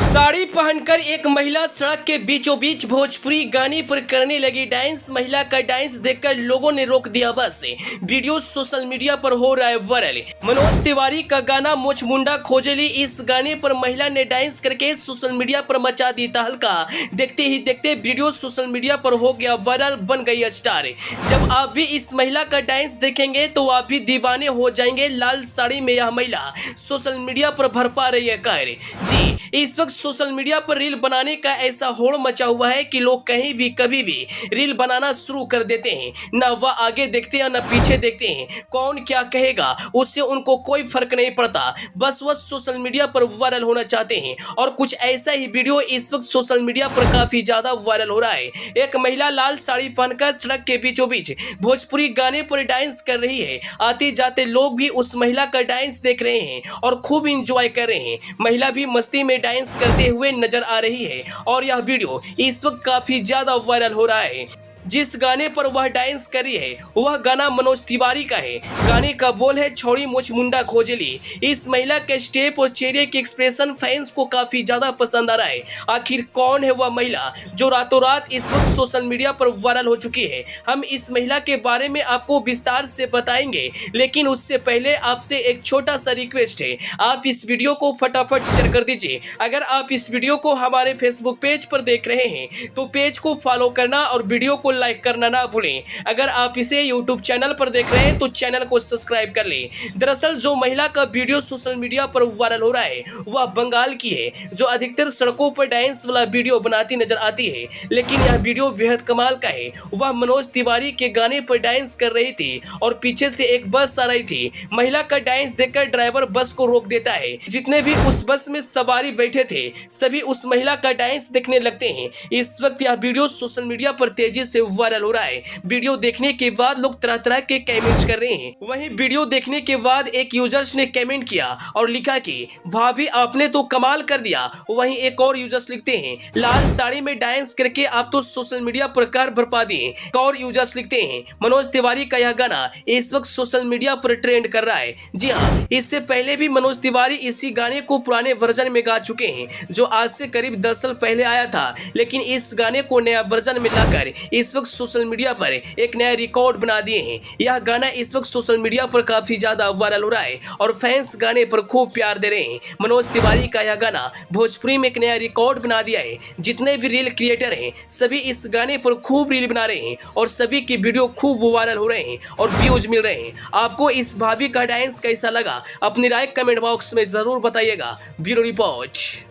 साड़ी पहनकर एक महिला सड़क के बीचों बीच भोजपुरी गाने पर करने लगी डांस। महिला का डांस देखकर लोगों ने रोक दिया बस। वीडियो सोशल मीडिया पर हो रहा है वायरल। मनोज तिवारी का गाना मोच मुंडा खोजली, इस गाने पर महिला ने डांस करके सोशल मीडिया पर मचा दी तहलका। देखते ही देखते वीडियो सोशल मीडिया पर हो गया वायरल, बन गई स्टार। जब आप भी इस महिला का डांस देखेंगे तो आप भी दीवाने हो जाएंगे। लाल साड़ी में यह महिला सोशल मीडिया पर भरपा रही है कहर। जी, इस वक्त सोशल मीडिया पर रील बनाने का ऐसा होड़ मचा हुआ है कि लोग कहीं भी कभी भी रील बनाना शुरू कर देते हैं। न वह आगे देखते हैं न पीछे देखते हैं, कौन क्या कहेगा उससे उनको कोई फर्क नहीं पड़ता। बस वह सोशल मीडिया पर वायरल होना चाहते हैं और कुछ ऐसा ही वीडियो इस वक्त सोशल मीडिया पर काफी ज्यादा वायरल हो रहा है। एक महिला लाल साड़ी पहनकर सड़क के बीचों बीच भोजपुरी गाने पर डांस कर रही है। आते जाते लोग भी उस महिला का डांस देख रहे हैं और खूब इंजॉय कर रहे हैं। महिला भी मस्ती में डांस करते हुए नजर आ रही है और यह वीडियो इस वक्त काफी ज्यादा वायरल हो रहा है। जिस गाने पर वह डांस करी है वह गाना मनोज तिवारी का है। गाने का बोल है छोड़ी मोच मुंडा खोजली। इस महिला के स्टेप और चेहरे के एक्सप्रेशन फैंस को काफी ज्यादा पसंद आ रहा है। आखिर कौन है वह महिला जो रातों रात इस वक्त सोशल मीडिया पर वायरल हो चुकी है? हम इस महिला के बारे में आपको विस्तार से बताएंगे, लेकिन उससे पहले आपसे एक छोटा सा रिक्वेस्ट है, आप इस वीडियो को फटाफट शेयर कर दीजिए। अगर आप इस वीडियो को हमारे फेसबुक पेज पर देख रहे हैं तो पेज को फॉलो करना और वीडियो को लाइक करना ना भूलें। अगर आप इसे यूट्यूब चैनल पर देख रहे हैं तो चैनल को सब्सक्राइब कर लें। दरअसल जो महिला का वीडियो सोशल मीडिया पर वायरल हो रहा है वह बंगाल की है, जो अधिकतर सड़कों पर डांस वाला वीडियो बनाती नजर आती है। लेकिन यह वीडियो बेहद कमाल का है। वह मनोज तिवारी के गाने पर डांस कर रही थी और पीछे से एक बस आ रही थी। महिला का डांस देखकर ड्राइवर बस को रोक देता है। जितने भी उस बस में सवारी बैठे थे सभी उस महिला का डांस देखने लगते हैं। इस वक्त यह वीडियो सोशल मीडिया पर तेजी से वायरल हो रहा है। वीडियो देखने के बाद लोग तरह तरह के कमेंट्स कर रहे हैं। वहीं वीडियो देखने के बाद एक यूजर्स ने कमेंट किया और लिखा कि भाभी आपने तो कमाल कर दिया। वहीं एक और यूजर्स लिखते हैं लाल साड़ी में डांस करके आप तो सोशल मीडिया पर कार भरपा दिए। एक और यूजर्स लिखते हैं मनोज तिवारी का यह गाना इस वक्त सोशल मीडिया पर ट्रेंड कर रहा है। जी हाँ, इससे पहले भी मनोज तिवारी इसी गाने को पुराने वर्जन में गा चुके हैं जो आज से करीब 10 साल पहले आया था। लेकिन इस गाने को नया वर्जन में लाकर इस वक्त सोशल मीडिया पर एक नया रिकॉर्ड बना दिए हैं। यह गाना इस वक्त सोशल मीडिया पर काफी ज्यादा वायरल हो रहा है और फैंस गाने पर खूब प्यार दे रहे हैं। मनोज तिवारी का यह गाना भोजपुरी में एक नया रिकॉर्ड बना दिया है। जितने भी रील क्रिएटर हैं सभी इस गाने पर खूब रील बना रहे हैं और सभी की वीडियो खूब वायरल हो रहे हैं और व्यूज मिल रहे हैं। आपको इस भाभी का डांस कैसा लगा? अपनी राय कमेंट बॉक्स में जरूर बताइएगा। Bureau report.